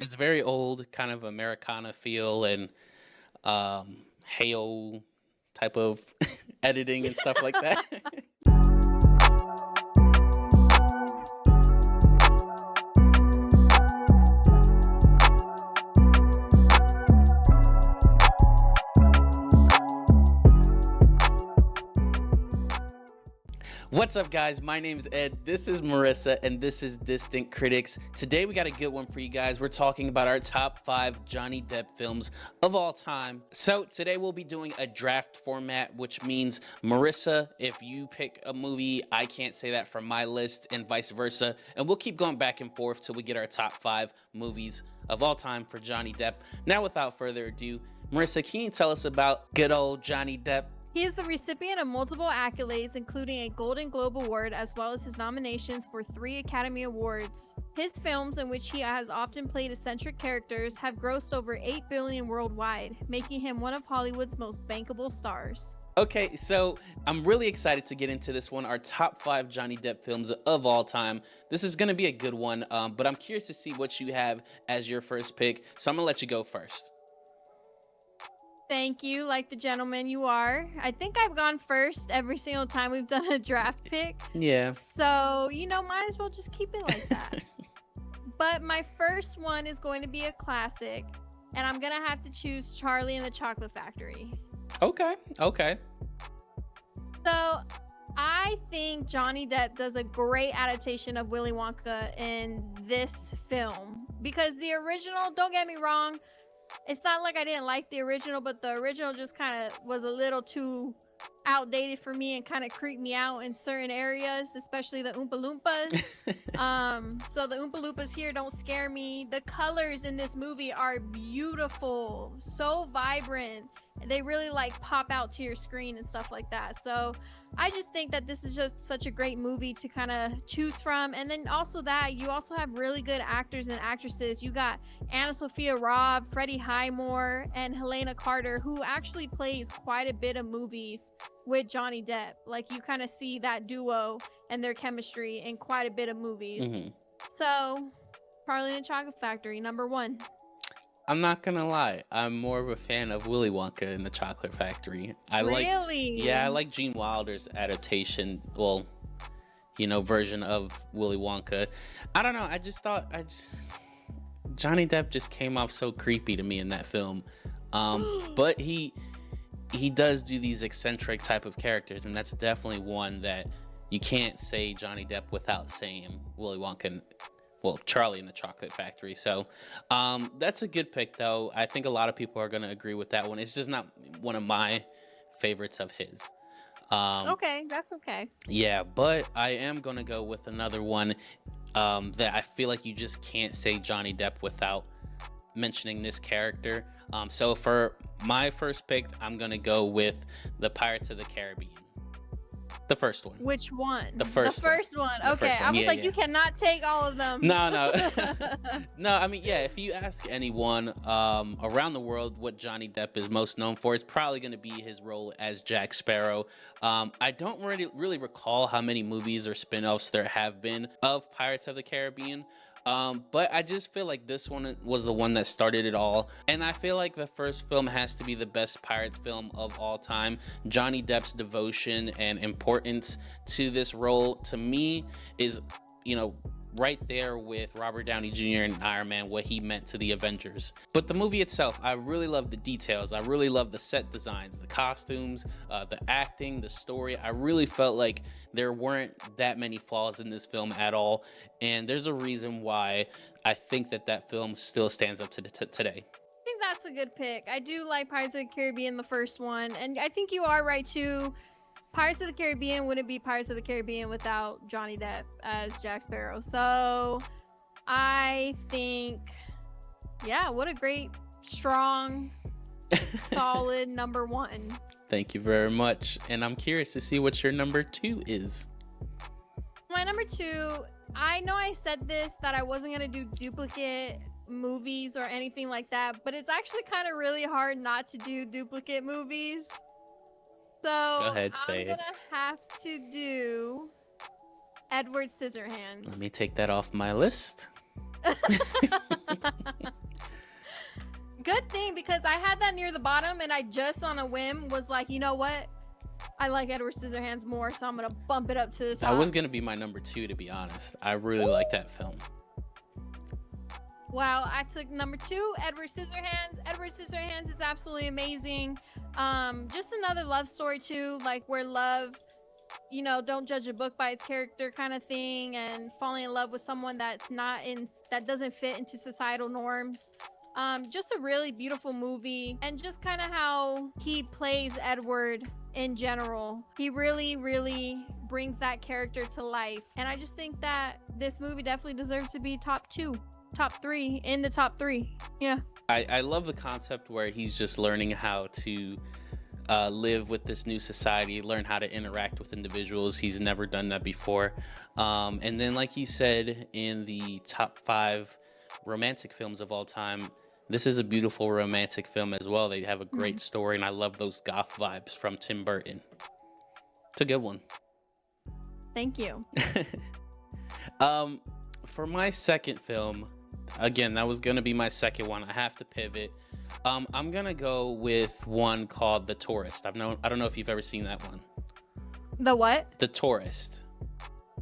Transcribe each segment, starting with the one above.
It's very old, kind of Americana feel and Heyo type of editing and stuff like that. What's up, guys? My name is Ed. This is Marissa, and this is Distant Critics. Today, we got a good one for you guys. We're talking about our top 5 Johnny Depp films of all time. So, today we'll be doing a draft format, which means, Marissa, if you pick a movie, I can't say that from my list, and vice versa. And we'll keep going back and forth till we get our top 5 movies of all time for Johnny Depp. Now, without further ado, Marissa, can you tell us about good old Johnny Depp? He is the recipient of multiple accolades, including a Golden Globe Award, as well as his nominations for 3 Academy Awards. His films, in which he has often played eccentric characters, have grossed over $8 billion worldwide, making him one of Hollywood's most bankable stars. Okay, so I'm really excited to get into this one, our top 5 Johnny Depp films of all time. This is going to be a good one, but I'm curious to see what you have as your first pick, so I'm going to let you go first. Thank you, like the gentleman you are. I think I've gone first every single time we've done a draft pick. Yeah. So, might as well just keep it like that. But my first one is going to be a classic, and I'm going to have to choose Charlie and the Chocolate Factory. Okay. So, I think Johnny Depp does a great adaptation of Willy Wonka in this film. Because the original, don't get me wrong, it's not like I didn't like the original, but the original just kind of was a little too outdated for me and kind of creeped me out in certain areas, especially the Oompa Loompas. So the Oompa Loompas here don't scare me. The colors in this movie are beautiful, so vibrant. They really pop out to your screen and stuff like that. So I just think that this is just such a great movie to kind of choose from. And then also that you also have really good actors and actresses. You got Anna Sophia Robb, Freddie Highmore, and Helena Carter, who actually plays quite a bit of movies with Johnny Depp. You kind of see that duo and their chemistry in quite a bit of movies. Mm-hmm. So Charlie and the Chocolate Factory, number 1. I'm not gonna lie, I'm more of a fan of Willy Wonka and the Chocolate Factory. I like Gene Wilder's adaptation, version of Willy Wonka. I don't know, Johnny Depp just came off so creepy to me in that film. But he does do these eccentric type of characters, and that's definitely one that you can't say Johnny Depp without saying Willy Wonka. Charlie and the Chocolate Factory. So that's a good pick, though. I think a lot of people are going to agree with that one. It's just not one of my favorites of his. Okay, that's okay. Yeah, but I am going to go with another one that I feel like you just can't say Johnny Depp without mentioning this character. So for my first pick, I'm going to go with the Pirates of the Caribbean. The first one. Which one? The first one. Okay, I was you cannot take all of them. No. No, I mean, yeah, if you ask anyone around the world what Johnny Depp is most known for, it's probably going to be his role as Jack Sparrow. I don't really recall how many movies or spin-offs there have been of Pirates of the Caribbean. But I just feel like this one was the one that started it all. And I feel like the first film has to be the best Pirates film of all time. Johnny Depp's devotion and importance to this role, to me, is, right there with Robert Downey Jr. and Iron Man, what he meant to the Avengers. But the movie itself, I really love the details. I really love the set designs, the costumes, the acting, the story. I really felt like there weren't that many flaws in this film at all. And there's a reason why I think that film still stands up to today. I think that's a good pick. I do like Pirates of the Caribbean, the first one. And I think you are right, too. Pirates of the Caribbean wouldn't be Pirates of the Caribbean without Johnny Depp as Jack Sparrow. So I think, what a great, strong, solid number 1. Thank you very much. And I'm curious to see what your number 2 is. My number 2, I know I said this, that I wasn't going to do duplicate movies or anything like that, but it's actually kind of really hard not to do duplicate movies. So go ahead, say I'm gonna have to do Edward Scissorhands. Let me take that off my list. Good thing, because I had that near the bottom and I just on a whim was like, you know what? I like Edward Scissorhands more, so I'm gonna bump it up to the top. That was gonna be my number 2, to be honest. I really like that film. Wow, I took number 2, Edward Scissorhands. Edward Scissorhands is absolutely amazing. Just another love story too, like where love, you know, don't judge a book by its character kind of thing, and falling in love with someone that doesn't fit into societal norms. Just a really beautiful movie, and just kind of how he plays Edward in general. He really, really brings that character to life. And I just think that this movie definitely deserves to be top 3 in the top 3. Yeah. I love the concept where he's just learning how to live with this new society, learn how to interact with individuals. He's never done that before. And then, like you said, in the top 5 romantic films of all time, this is a beautiful romantic film as well. They have a great story, and I love those goth vibes from Tim Burton. It's a good one. Thank you. For my second film, again, that was gonna be my second one. I have to pivot. I'm gonna go with one called The Tourist. I don't know if you've ever seen that one. The what? The Tourist.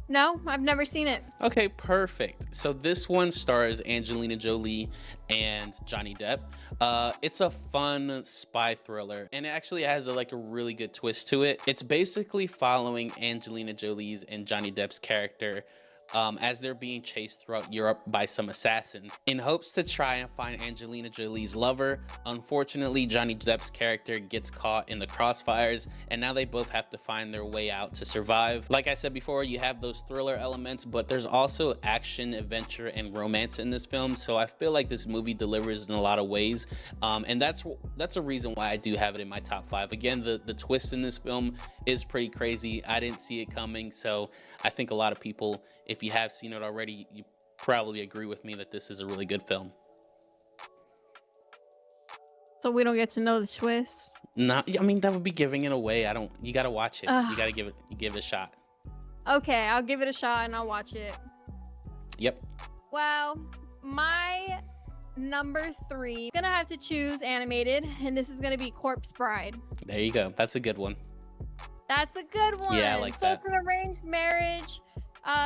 No, I've never seen it. Okay, perfect. So this one stars Angelina Jolie and Johnny Depp. It's a fun spy thriller, and it actually has a really good twist to it. It's basically following Angelina Jolie's and Johnny Depp's character as they're being chased throughout Europe by some assassins in hopes to try and find Angelina Jolie's lover. Unfortunately, Johnny Depp's character gets caught in the crossfires, and now they both have to find their way out to survive. Like I said before, you have those thriller elements, but there's also action, adventure, and romance in this film, so I feel like this movie delivers in a lot of ways, and that's a reason why I do have it in my top 5. Again, the twist in this film is pretty crazy. I didn't see it coming, so I think a lot of people, if you have seen it already, you probably agree with me that this is a really good film. So we don't get to know the twist? No, I mean, that would be giving it away. You gotta watch it. You gotta give it a shot. Okay, I'll give it a shot and I'll watch it. Yep. Well, my number 3, gonna have to choose animated, and this is gonna be Corpse Bride. There you go. That's a good one. That's a good one. Yeah, I like so that. It's an arranged marriage.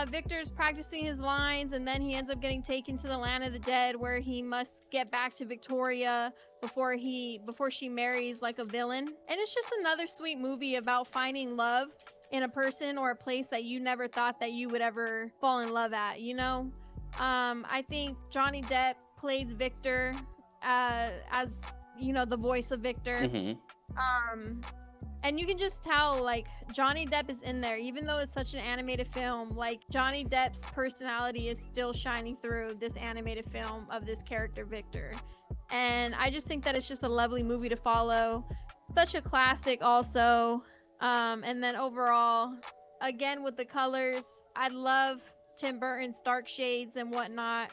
Victor's practicing his lines, and then he ends up getting taken to the land of the dead, where he must get back to Victoria before she marries like a villain. And it's just another sweet movie about finding love in a person or a place that you never thought that you would ever fall in love at, you know? I think Johnny Depp plays Victor as, you know, the voice of Victor. And you can just tell, like, Johnny Depp is in there. Even though it's such an animated film, like, Johnny Depp's personality is still shining through this animated film of this character, Victor. And I just think that it's just a lovely movie to follow. Such a classic also. And then overall, again, with the colors, I love Tim Burton's dark shades and whatnot.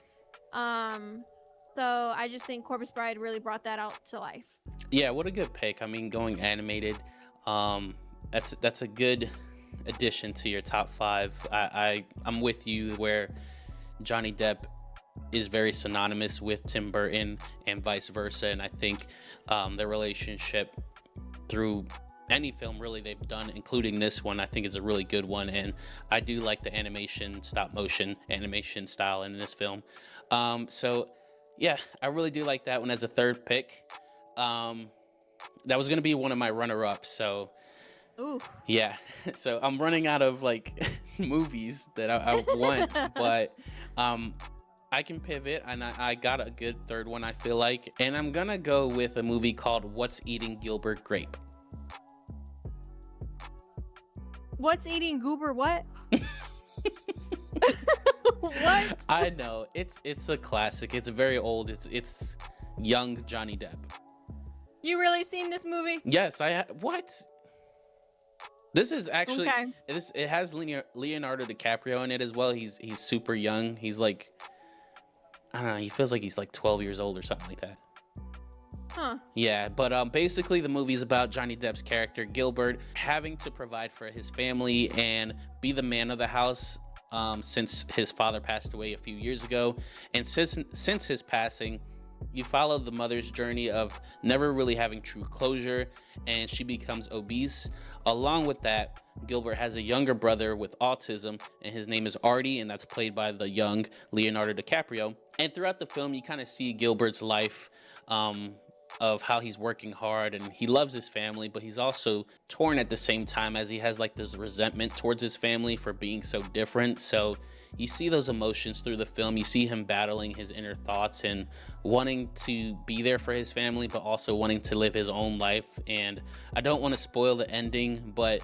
So I just think Corpse Bride really brought that out to life. Yeah, what a good pick. I mean, going animated, that's a good addition to your top 5. I'm with you where Johnny Depp is very synonymous with Tim Burton and vice versa, and I think their relationship through any film really they've done, including this one, I think is a really good one, and I do like the animation, stop motion animation style in this film. So yeah, I really do like that one as a third pick. That was gonna be one of my runner-ups, so ooh, yeah. So I'm running out of movies that I want, but I can pivot, and I got a good third one, I feel like, and I'm gonna go with a movie called What's Eating Gilbert Grape. What's Eating Goober what? What? I know, it's a classic. It's very old. It's young Johnny Depp. You really seen this movie? Yes, what? This is actually okay. It has Leonardo DiCaprio in it as well. He's super young. He's like, I don't know, he feels like he's like 12 years old or something like that. Huh. Yeah, but basically the movie is about Johnny Depp's character Gilbert having to provide for his family and be the man of the house since his father passed away a few years ago. And since his passing, you follow the mother's journey of never really having true closure, and she becomes obese. Along with that, Gilbert has a younger brother with autism, and his name is Artie, and that's played by the young Leonardo DiCaprio. And throughout the film, you kind of see Gilbert's life, of how he's working hard and he loves his family, but he's also torn at the same time, as he has like this resentment towards his family for being so different. So you see those emotions through the film. You see him battling his inner thoughts and wanting to be there for his family, but also wanting to live his own life. And I don't want to spoil the ending, but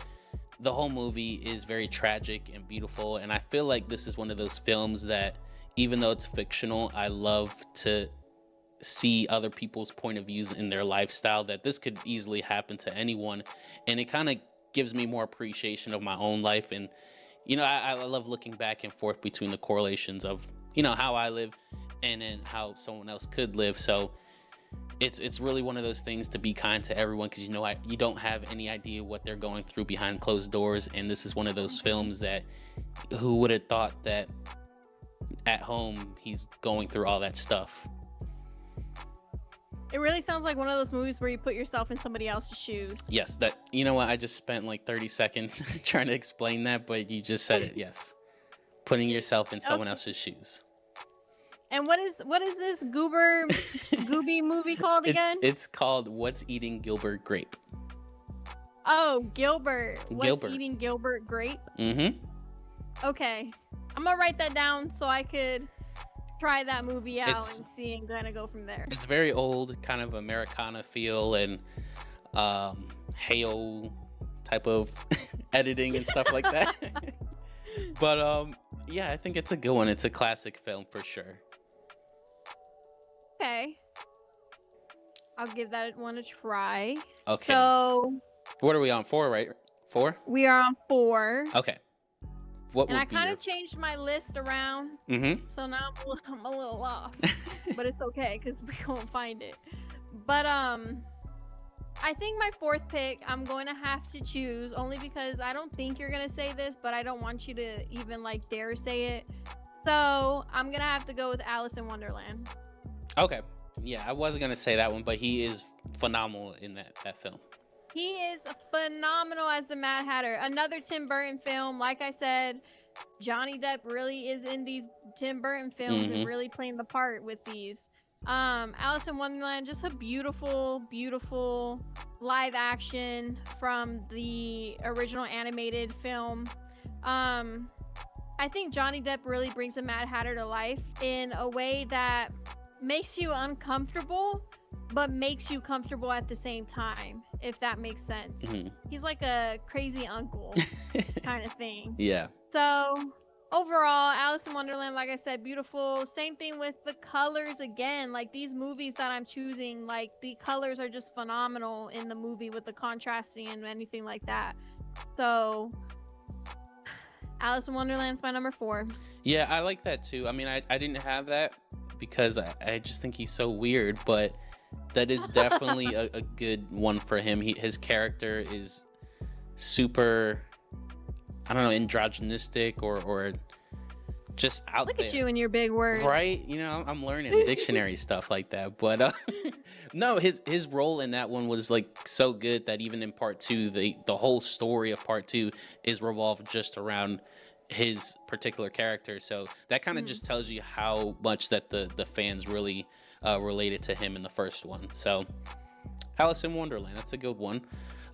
the whole movie is very tragic and beautiful. And I feel like this is one of those films that, even though it's fictional, I love to see other people's point of views in their lifestyle, that this could easily happen to anyone. And it kind of gives me more appreciation of my own life. And I love looking back and forth between the correlations of how I live and then how someone else could live. So it's really one of those things to be kind to everyone, because you don't have any idea what they're going through behind closed doors. And this is one of those films that, who would have thought that at home he's going through all that stuff. It really sounds like one of those movies where you put yourself in somebody else's shoes. Yes, that, you know what, I just spent like 30 seconds trying to explain that, but you just said it. Yes, putting yourself in someone else's shoes. And what is this gooby movie called again? It's called What's Eating Gilbert Grape. Oh, Gilbert. What's Eating Gilbert Grape? Mm-hmm. Okay, I'm gonna write that down so I could try that movie out and see and kind of go from there. It's very old, kind of Americana feel, and Heyo type of editing and stuff like that. But yeah, I think it's a good one. It's a classic film for sure. Okay, I'll give that one a try. Okay. So what are we on? 4, right? 4? We are on 4. Okay. What and I kind of changed my list around, so now I'm a little lost, but it's okay because we won't find it. But I think my 4th pick, I'm going to have to choose, only because I don't think you're gonna say this, but I don't want you to even like dare say it. So I'm gonna have to go with Alice in Wonderland. Okay. Yeah, I wasn't gonna say that one, but he is phenomenal in that film. He is phenomenal as the Mad Hatter. Another Tim Burton film. Like I said, Johnny Depp really is in these Tim Burton films and really playing the part with these. Alice in Wonderland, just a beautiful, beautiful live action from the original animated film. I think Johnny Depp really brings the Mad Hatter to life in a way that makes you uncomfortable, but makes you comfortable at the same time, if that makes sense. He's like a crazy uncle kind of thing. Yeah. So overall, Alice in Wonderland, like I said, beautiful. Same thing with the colors again. Like these movies that I'm choosing, like the colors are just phenomenal in the movie with the contrasting and anything like that. So Alice in Wonderland's my number 4. Yeah, I like that too. I mean, I didn't have that because I just think he's so weird, but that is definitely a good one for him. His character is super, I don't know, androgynistic or just out there. Look at you and your big words. Right? I'm learning dictionary stuff like that. But no, his role in that one was like so good that even in part 2, the whole story of part 2 is revolved just around his particular character. So that kind of just tells you how much that the fans really related to him in the first one. So Alice in Wonderland, that's a good one.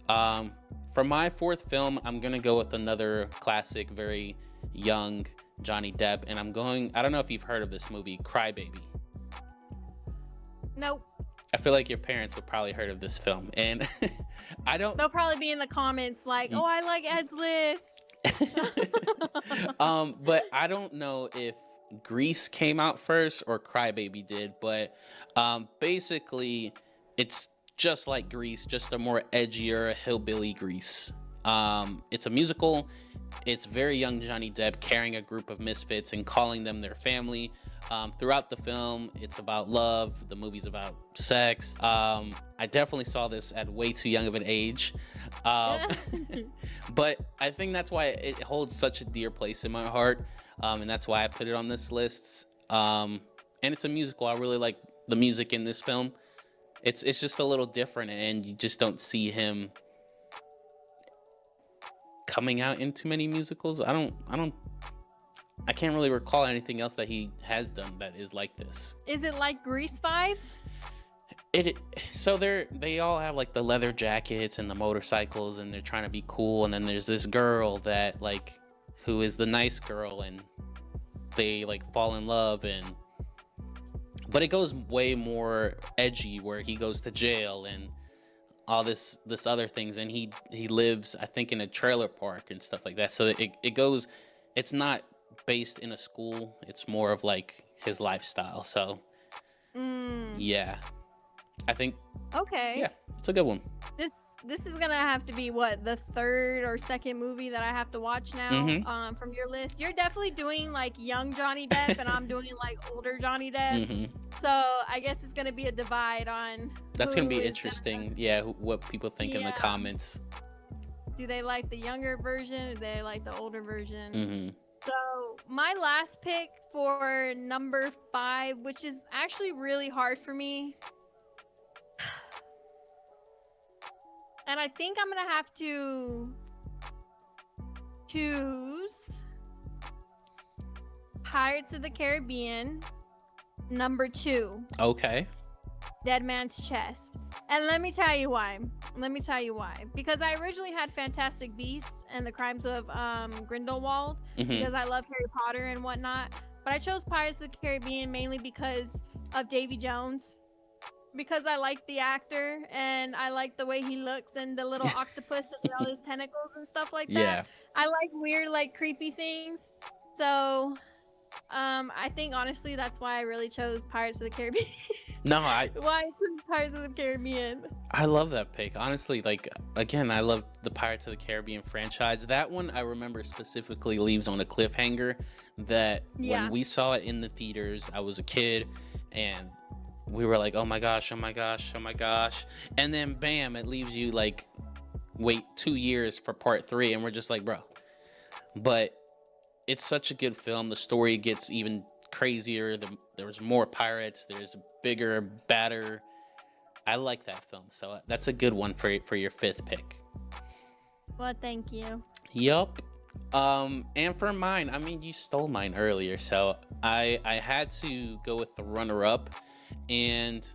For my 4th film, I'm gonna go with another classic, very young Johnny Depp, and I don't know if you've heard of this movie, Cry Baby. Nope. I feel like your parents would probably heard of this film, and they'll probably be in the comments like, oh, I like Ed's list. But I don't know if Grease came out first or Cry Baby did, but basically it's just like Grease, just a more edgier hillbilly Grease. It's a musical. It's very young Johnny Depp carrying a group of misfits and calling them their family. Throughout the film, it's about love. The movie's about sex. I definitely saw this at way too young of an age. Um, but I think that's why it holds such a dear place in my heart. And that's why I put it on this list. And it's a musical. I really like the music in this film. It's just a little different, and you just don't see him coming out in too many musicals. I can't really recall anything else that he has done that is like this. Is it like Grease vibes? So they all have like the leather jackets and the motorcycles, and they're trying to be cool, and then there's this girl that like who is the nice girl, and they like fall in love, but it goes way more edgy, where he goes to jail and all this other things, and he lives, I think, in a trailer park and stuff like that. So it goes, it's not based in a school, it's more of like his lifestyle. So yeah, I think okay, it's a good one. This is gonna have to be what, the third or second movie that I have to watch now from your list. You're definitely doing like young Johnny Depp, and I'm doing like older Johnny Depp. So I guess it's gonna be a divide on. That's gonna be interesting. What people think in the comments. Do they like the younger version? Or do they like the older version? So my last pick for number 5, which is actually really hard for me. And I think I'm going to have to choose Pirates of the Caribbean, number 2. Okay. Dead Man's Chest. And let me tell you why. Because I originally had Fantastic Beasts and the Crimes of Grindelwald, because I love Harry Potter and whatnot. But I chose Pirates of the Caribbean mainly because of Davy Jones. Because I like the actor, and I like the way he looks, and the little octopus and all his tentacles and stuff like that. Yeah. I like weird, like creepy things. So I think honestly that's why I really chose Pirates of the Caribbean. Why I chose Pirates of the Caribbean. I love that pick. Honestly, like, again, I love the Pirates of the Caribbean franchise. That one I remember specifically leaves on a cliffhanger that when we saw it in the theaters, I was a kid, and we were like, oh my gosh. And then bam, it leaves you like, wait 2 years for part 3. And we're just like, bro. But it's such a good film. The story gets even crazier. There's more pirates. There's bigger, badder. I like that film. So that's a good one for your 5th pick. Well, thank you. Yup. And for mine, I mean, you stole mine earlier. So I had to go with the runner-up. And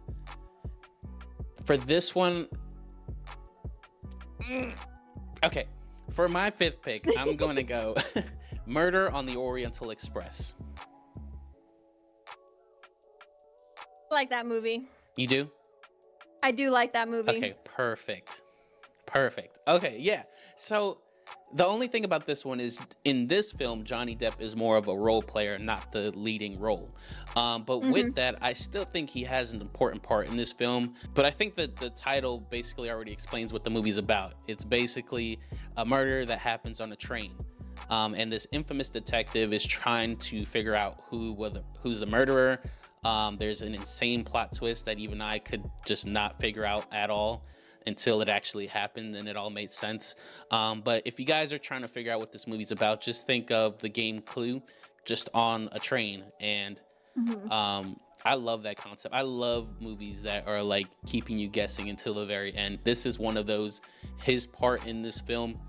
for this one, okay, for my 5th pick, I'm going to go Murder on the Oriental Express. I like that movie. You do? I do like that movie. Okay, perfect. Okay, yeah. So the only thing about this one is, in this film, Johnny Depp is more of a role player, not the leading role. But with that, I still think he has an important part in this film. But I think that the title basically already explains what the movie's about. It's basically a murder that happens on a train. And this infamous detective is trying to figure out who's the murderer. There's an insane plot twist that even I could just not figure out at all until it actually happened and it all made sense. But if you guys are trying to figure out what this movie's about, just think of the game Clue, just on a train. And I love that concept. I love movies that are like keeping you guessing until the very end. This is one of those. His part in this film,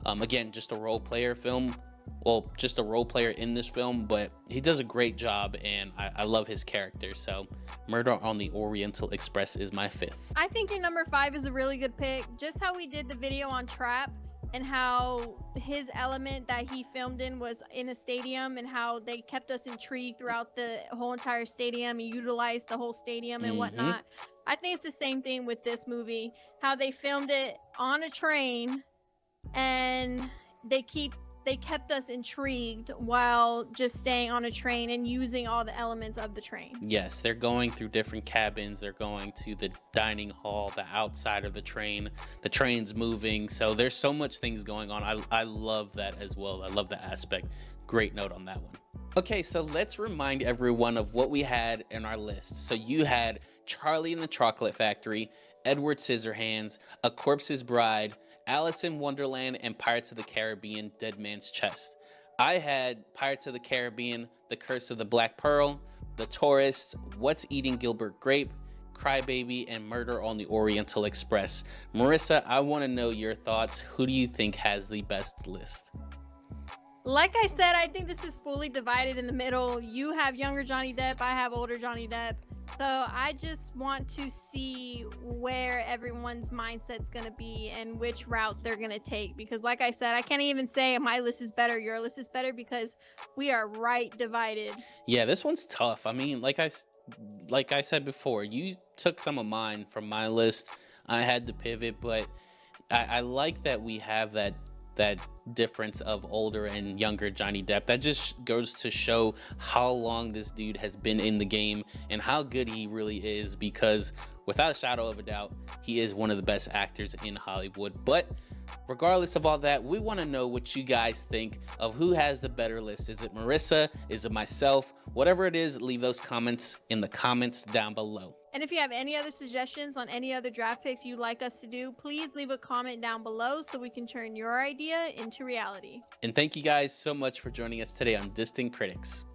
again, just a role player film. Well, just a role player in this film, but he does a great job, and I love his character. So Murder on the Oriental Express is my 5th. I think your number 5 is a really good pick. Just how we did the video on Trap, and how his element that he filmed in was in a stadium, and how they kept us intrigued throughout the whole entire stadium and utilized the whole stadium and whatnot. I think it's the same thing with this movie, how they filmed it on a train, and they kept us intrigued while just staying on a train and using all the elements of the train. Yes, they're going through different cabins. They're going to the dining hall, the outside of the train. The train's moving. So there's so much things going on. I love that as well. I love that aspect. Great note on that one. Okay, so let's remind everyone of what we had in our list. So you had Charlie and the Chocolate Factory, Edward Scissorhands, A Corpse's Bride, Alice in Wonderland, and Pirates of the Caribbean, Dead Man's Chest. I had Pirates of the Caribbean, The Curse of the Black Pearl, The Tourist, What's Eating Gilbert Grape, Crybaby, and Murder on the Oriental Express. Marissa, I want to know your thoughts. Who do you think has the best list? Like I said, I think this is fully divided in the middle. You have younger Johnny Depp, I have older Johnny Depp. So I just want to see where everyone's mindset's going to be and which route they're going to take. Because like I said, I can't even say my list is better, your list is better, because we are right divided. Yeah, this one's tough. I mean, like I said before, you took some of mine from my list. I had to pivot, but I like that we have that difference of older and younger Johnny Depp. That just goes to show how long this dude has been in the game and how good he really is, because without a shadow of a doubt, he is one of the best actors in Hollywood. But regardless of all that, we want to know what you guys think of who has the better list. Is it Marissa? Is it myself? Whatever it is, leave those comments in the comments down below. And if you have any other suggestions on any other draft picks you'd like us to do, please leave a comment down below so we can turn your idea into reality. And thank you guys so much for joining us today on Distant Critics.